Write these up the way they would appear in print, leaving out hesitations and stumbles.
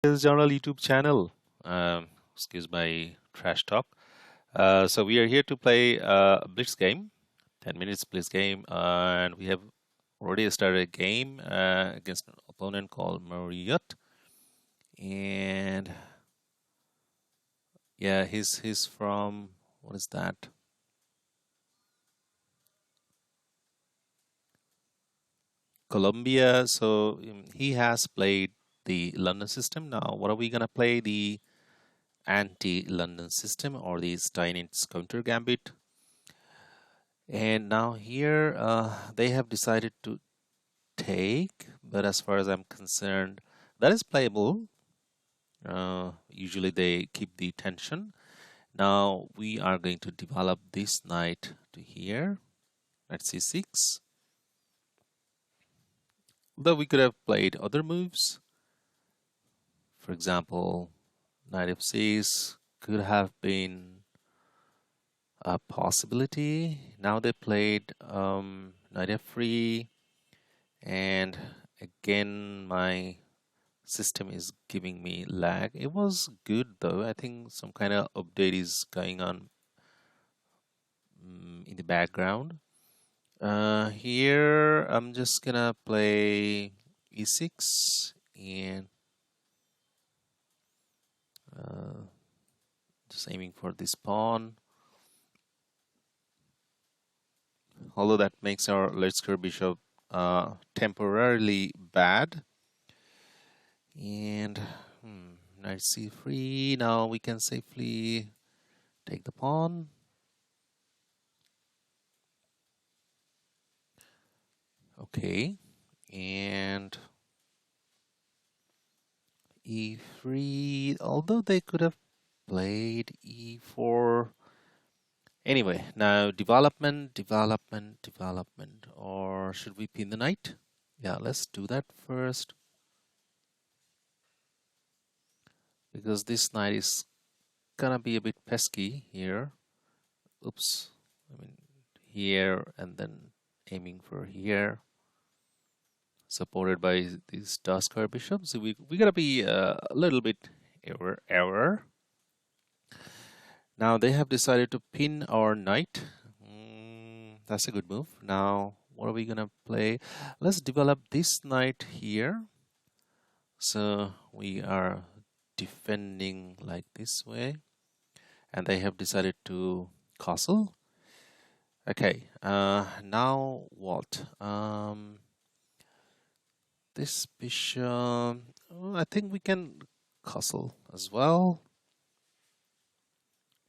This general YouTube channel. Excuse my trash talk. So we are here to play a Blitz game, 10 minutes Blitz game, and we have already started a game against an opponent called Marriott, and yeah, he's from what is that? Colombia. So he has played the London system. Now, what are we gonna play? The anti-London system or the Steinitz counter Gambit. And now here they have decided to take, but as far as I'm concerned, that is playable. Usually they keep the tension. Now we are going to develop this knight to here at c6. Though we could have played other moves. For example, knight f6 could have been a possibility. Now they played knight f3, and again my system is giving me lag. It was good though. I think some kind of update is going on in the background. Here I'm just gonna play e6 and just aiming for this pawn. Although that makes our let's go bishop temporarily bad. And knight c3. Now we can safely take the pawn. Okay, and e3, although they could have played e4. Anyway, now development, or should we pin the knight? Yeah, let's do that first, because this knight is gonna be a bit pesky here. Oops, I mean here and then aiming for here, supported by these Daskar bishops. So we gotta be a little bit error. Now they have decided to pin our knight. That's a good move. Now what are we gonna play? Let's develop this knight here. So we are defending like this way, and they have decided to castle. Okay, now what? This bishop, I think we can castle as well.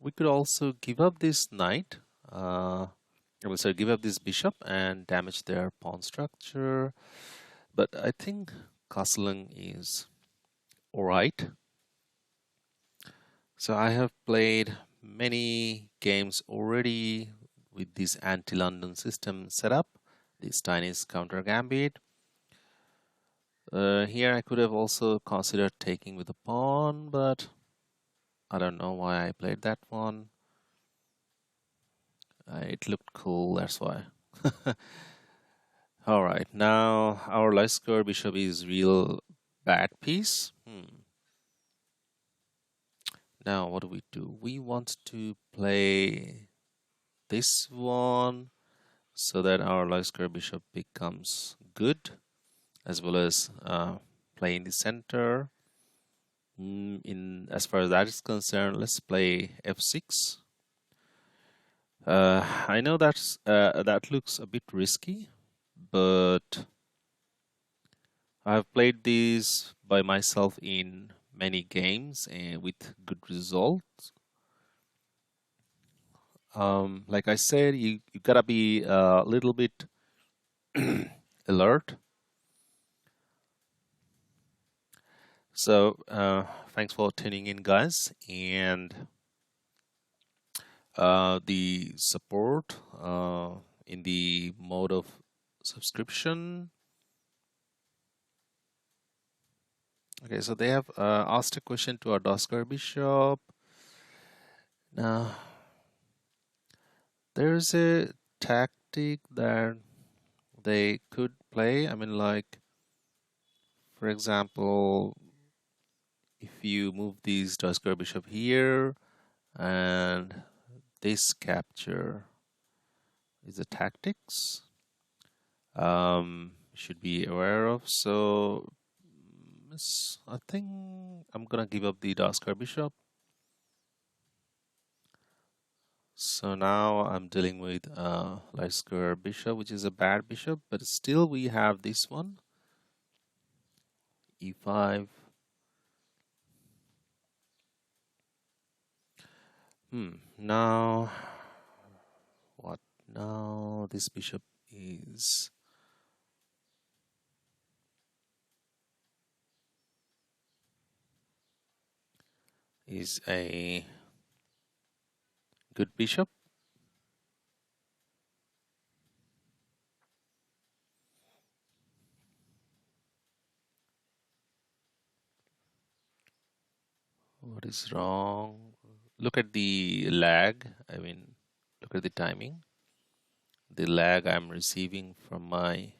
We could also give up this knight, sorry, give up this bishop and damage their pawn structure. But I think castling is alright. So I have played many games already with this anti-London system setup, the Steinitz counter Gambit. Here I could have also considered taking with the pawn, but I don't know why I played that one. It looked cool, that's why. Alright, now our light square bishop is real bad piece. Now what do? We want to play this one so that our light square bishop becomes good, as well as play in the center. As far as that is concerned, let's play f6. I know that looks a bit risky, but I've played these by myself in many games and with good results. Like I said, you gotta be a little bit alert. So thanks for tuning in, guys, and the support in the mode of subscription. Okay, so they have asked a question to our Dosker Bishop. Now, there's a tactic that they could play. I mean, like, for example, if you move these dot square bishop here, and this capture is a tactics you should be aware of. So I think I'm gonna give up the dot square bishop. So now I'm dealing with light square bishop, which is a bad bishop, but still we have this one, e5. Now what? Now this bishop is a good bishop. What is wrong? Look at the lag. I mean, look at the timing. The lag I'm receiving from my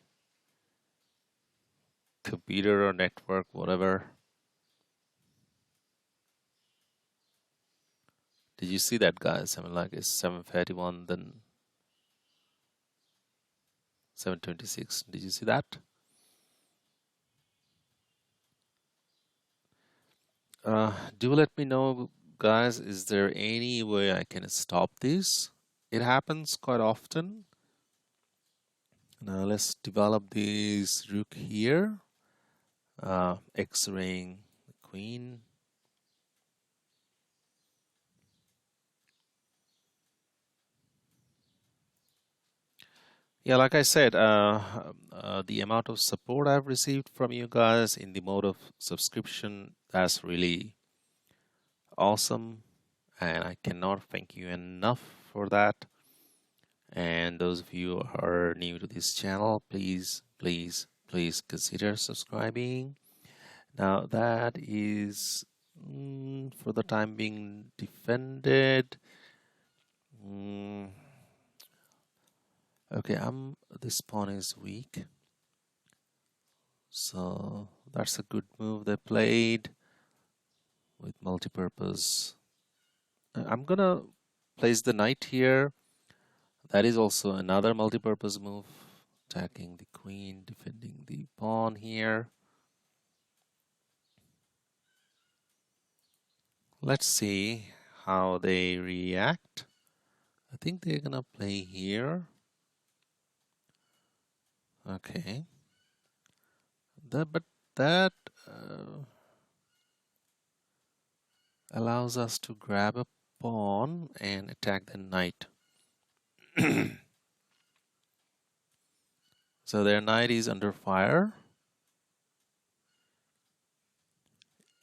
computer or network, whatever. Did you see that, guys? I mean, like it's 7:31, then 7:26. Did you see that? Do let me know, guys. Is there any way I can stop this? It happens quite often. Now let's develop this rook here, X-raying the queen. Yeah, like I said, the amount of support I've received from you guys in the mode of subscription, that's really awesome, and I cannot thank you enough for that. And those of you who are new to this channel, please consider subscribing. Now that is for the time being defended. Okay, this pawn is weak, so that's a good move they played with multi-purpose. I'm gonna place the knight here. That is also another multi-purpose move, attacking the queen, defending the pawn here. Let's see how they react. I think they're gonna play here. Okay. But that allows us to grab a pawn and attack the knight. So their knight is under fire.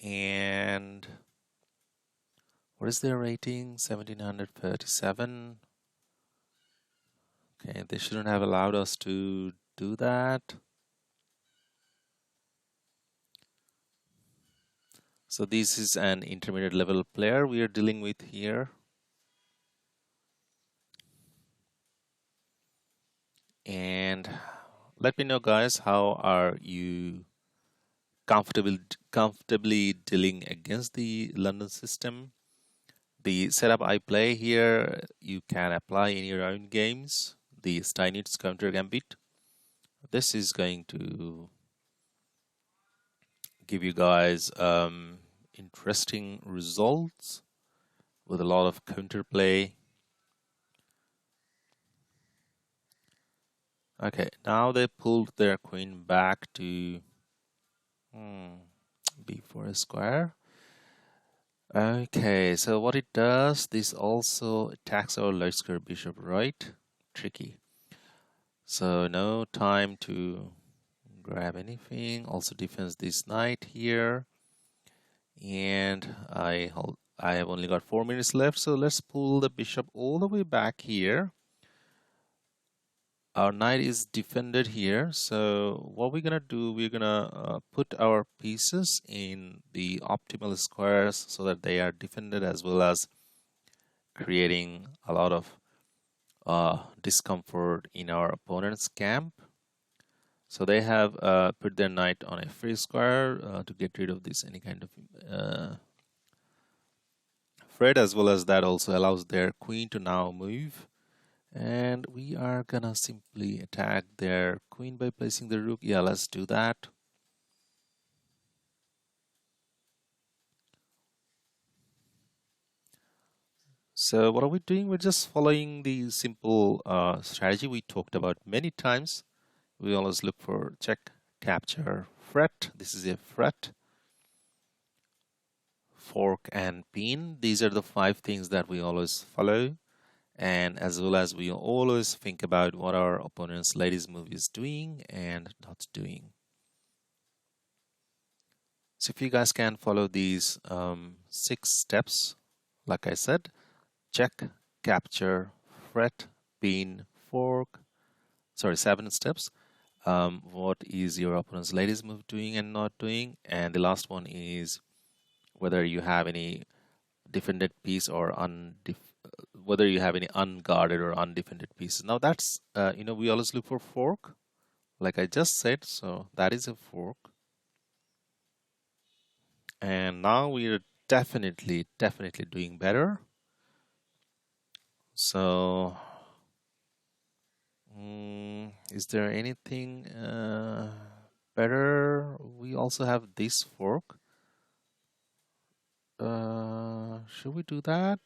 And what is their rating? 1737. Okay, they shouldn't have allowed us to do that. So this is an intermediate level player we are dealing with here. And let me know, guys, how are you comfortably dealing against the London system? The setup I play here, you can apply in your own games. The Steinitz counter Gambit. This is going to give you guys interesting results with a lot of counterplay. Okay, now they pulled their queen back to b4 square. Okay, so what it does, this also attacks our light square bishop, right? Tricky. So no time to grab anything. Also defends this knight here. And I have only got 4 minutes left, so let's pull the bishop all the way back here. Our knight is defended here, so what we're gonna do, we're gonna put our pieces in the optimal squares so that they are defended, as well as creating a lot of discomfort in our opponent's camp. So they have put their knight on a free square to get rid of this any kind of threat, as well as that also allows their queen to now move. And we are gonna simply attack their queen by placing the rook. Yeah, let's do that. So what are we doing? We're just following the simple strategy we talked about many times. We always look for check, capture, threat. This is a threat. Fork and pin. These are the 5 things that we always follow. And as well as we always think about what our opponent's latest move is doing and not doing. So if you guys can follow these 6 steps, like I said, check, capture, threat, pin, fork, sorry, 7 steps. What is your opponent's latest move doing and not doing? And the last one is whether you have any defended piece or whether you have any unguarded or undefended pieces. Now that's we always look for fork, like I just said. So that is a fork, and now we are definitely doing better. So is there anything better? We also have this fork. Should we do that?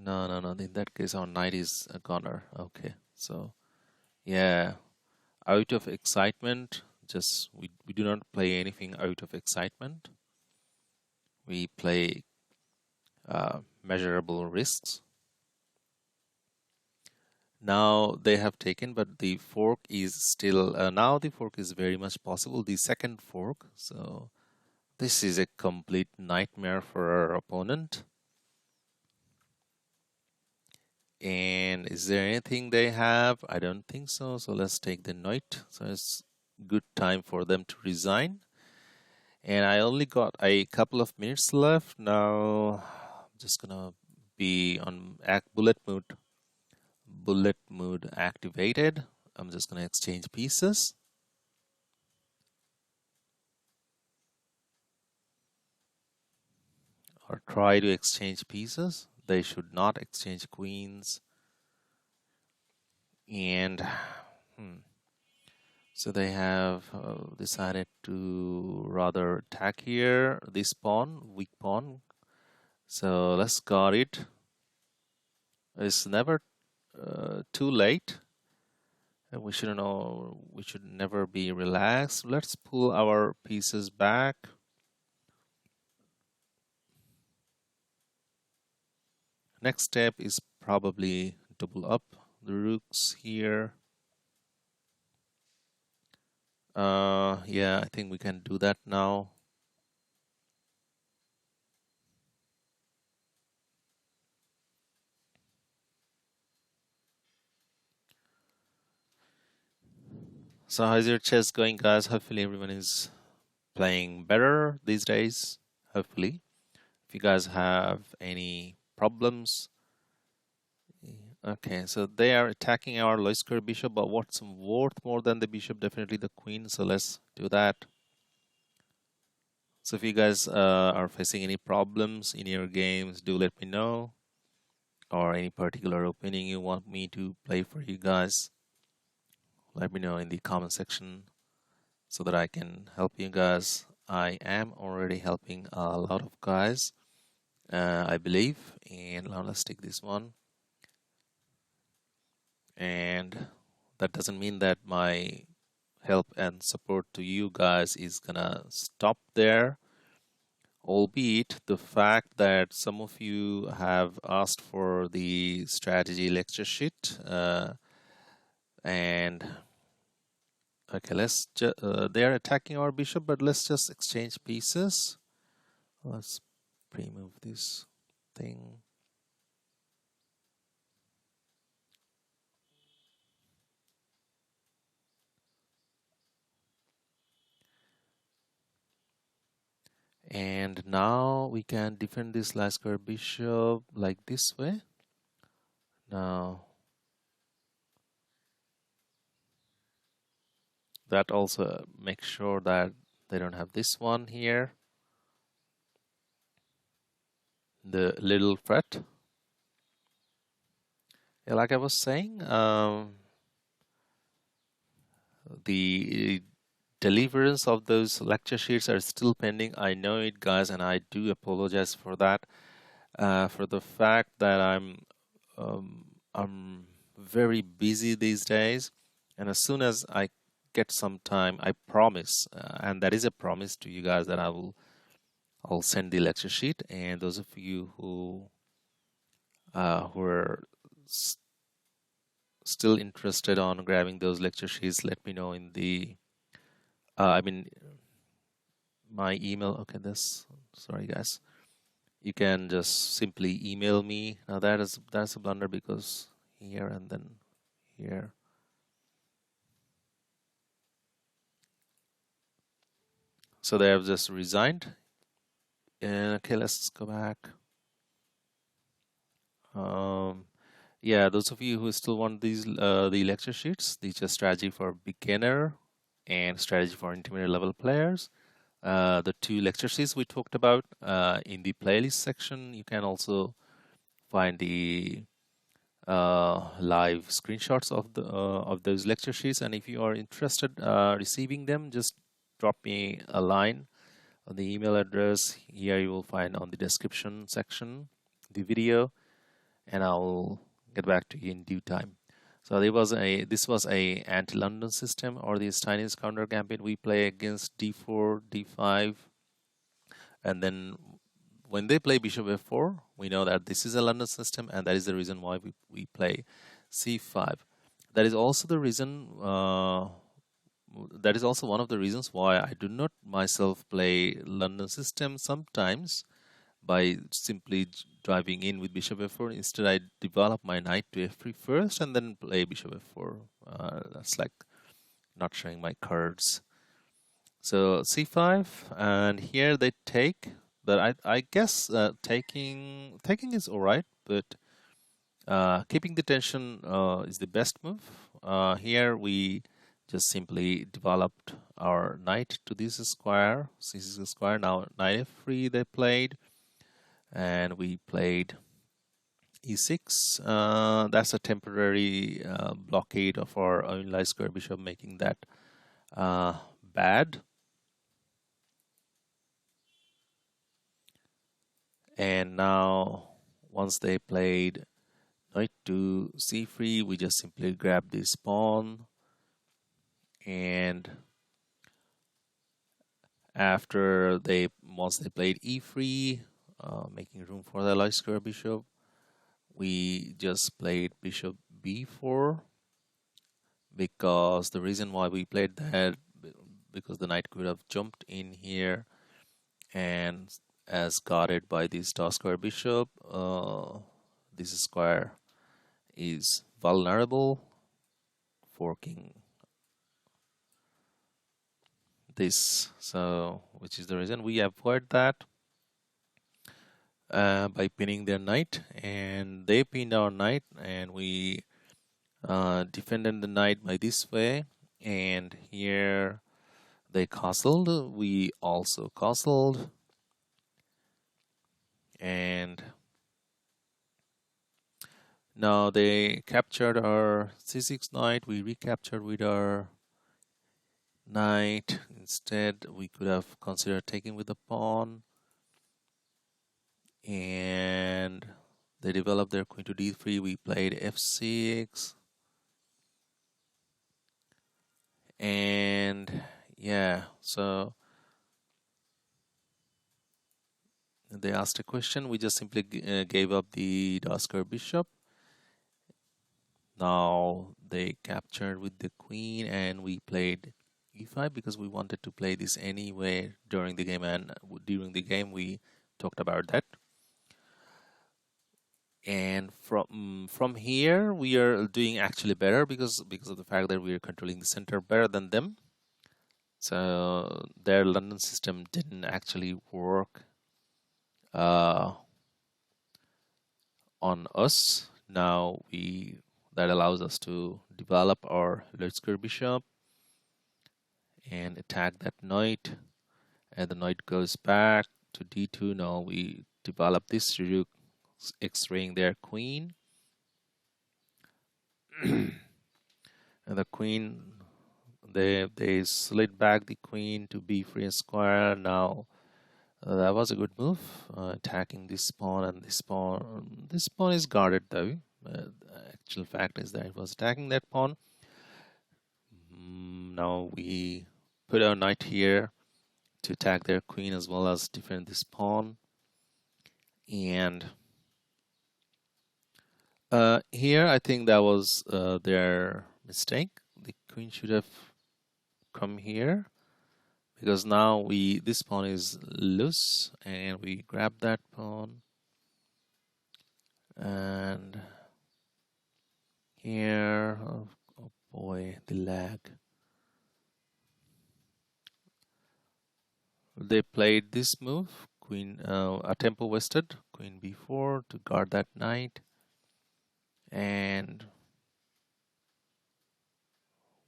No. In that case, our knight is a goner. Okay, so yeah, out of excitement, just we do not play anything out of excitement. We play measurable risks. Now they have taken, but the fork is still now the fork is very much possible. The second fork, so this is a complete nightmare for our opponent. And is there anything they have? I don't think so. So let's take the knight. So it's good time for them to resign. And I only got a couple of minutes left. Now I'm just gonna be on bullet mode activated. I'm just gonna exchange pieces. Or try to exchange pieces. They should not exchange queens. And so they have decided to rather attack here, this pawn, weak pawn. So let's guard it. It's never too late. And we should never be relaxed. Let's pull our pieces back. Next step is probably double up the rooks here. Yeah, I think we can do that now. So how's your chess going, guys? Hopefully everyone is playing better these days. Hopefully. If you guys have any problems. Okay, so they are attacking our low square bishop, but what's worth more than the bishop? Definitely the queen. So let's do that. So if you guys are facing any problems in your games, do let me know. Or any particular opening you want me to play for you guys, let me know in the comment section so that I can help you guys. I am already helping a lot of guys, I believe. And now let's take this one. And that doesn't mean that my help and support to you guys is gonna stop there, albeit the fact that some of you have asked for the strategy lecture sheet, and okay, they are attacking our bishop, but let's just exchange pieces. Let's pre-move this thing. And now we can defend this last square bishop like this way. Now that also makes sure that They don't have this one here, the little threat. Yeah, like I was saying, the deliverance of those lecture sheets are still pending. I know it, guys, and I do apologize for that. For the fact that I'm very busy these days, and as soon as I get some time, I promise, and that is a promise to you guys, that I'll send the lecture sheet. And those of you who are still interested on grabbing those lecture sheets, let me know in the I mean my email. Okay, sorry guys. You can just simply email me. Now that's a blunder, because here and then here. So they have just resigned. And okay, let's go back. Yeah, those of you who still want these the lecture sheets, these are strategy for beginner and strategy for intermediate level players. The two lecture sheets we talked about in the playlist section. You can also find the live screenshots of those lecture sheets, and if you are interested receiving them, just drop me a line on the email address. Here you will find on the description section the video, and I'll get back to you in due time. So this was a anti-London system, or the Steinitz counter gambit. We play against d4, d5, and then when they play bishop f4, we know that this is a London system, and that is the reason why we play c5. That is also the reason. That is also one of the reasons why I do not myself play London system sometimes by simply driving in with bishop f4. Instead, I develop my knight to f3 first and then play bishop f4. That's like not showing my cards. So c5, and here they take. But I guess taking is all right, but keeping the tension is the best move. Here we just simply developed our knight to this square, c6 square. Now knight f3 they played, and we played e6. That's a temporary blockade of our own light square bishop, making that bad. And now once they played knight to c3, we just simply grab this pawn, and once they played e3, making room for the light square bishop, we just played bishop b4, because the reason why we played that, because the knight could have jumped in here, and as guarded by this dark square bishop, this square is vulnerable, forking this. So which is the reason we avoid that by pinning their knight, and they pinned our knight, and we defended the knight by this way. And here they castled, we also castled, and now they captured our c6 knight. We recaptured with our knight. Instead, we could have considered taking with the pawn, and they developed their queen to d3. We played f6, and yeah, so they asked a question. We just simply gave up the dark square bishop. Now they captured with the queen, and we played e5 because we wanted to play this anyway during the game, and during the game we talked about that. And from here we are doing actually better because of the fact that we are controlling the center better than them. So their London system didn't actually work on us. Now that allows us to develop our light square bishop and attack that knight. and the knight goes back to d2. Now we develop this rook, x-raying their queen. And the queen, they slid back the queen to b3 square. Now that was a good move, attacking this pawn and this pawn. This pawn is guarded though. The actual fact is that it was attacking that pawn. Now we put our knight here to attack their queen as well as defend this pawn. And here I think that was their mistake. The queen should have come here, because now this pawn is loose, and we grab that pawn. And here, oh boy, the lag. They played this move, queen, a tempo wasted, queen b4 to guard that knight, and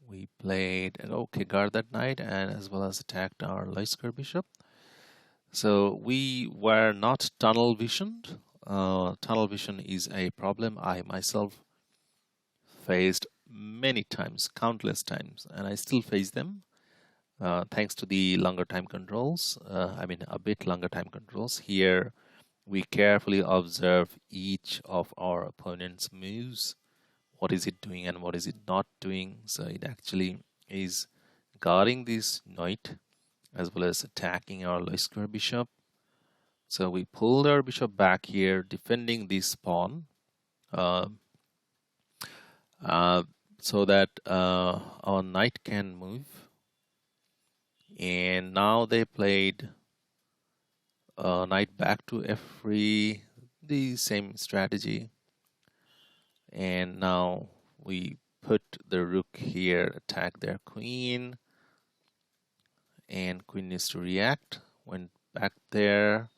we played an okay, guard that knight, and as well as attacked our light square bishop. So we were not tunnel visioned. Tunnel vision is a problem I myself faced many times, countless times, and I still face them. Thanks to the longer time controls, a bit longer time controls. Here, we carefully observe each of our opponent's moves. What is it doing and what is it not doing? So it actually is guarding this knight as well as attacking our light square bishop. So we pulled our bishop back here, defending this pawn, so that our knight can move. And now they played knight back to f3, the same strategy. And now we put the rook here, attack their queen, and queen needs to react. Went back there,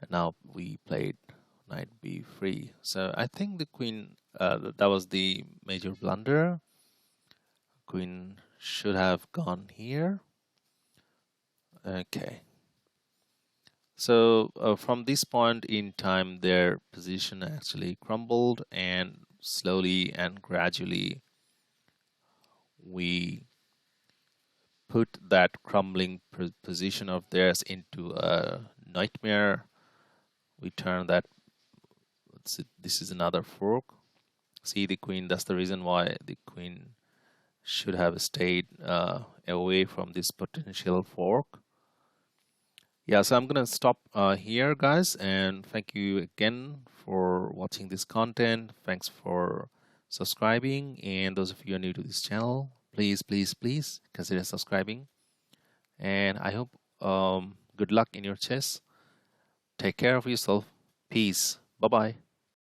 and now we played knight b3. So I think the queen, that was the major blunder. Queen should have gone here. Okay. So from this point in time, their position actually crumbled, and slowly and gradually we put that crumbling position of theirs into a nightmare. We turn that. This is another fork. See the queen. That's the reason why the queen should have stayed away from this potential fork. Yeah, so I'm gonna stop here, guys, and thank you again for watching this content. Thanks for subscribing, and those of you who are new to this channel, please consider subscribing. And I hope good luck in your chess. Take care of yourself. Peace. Bye bye.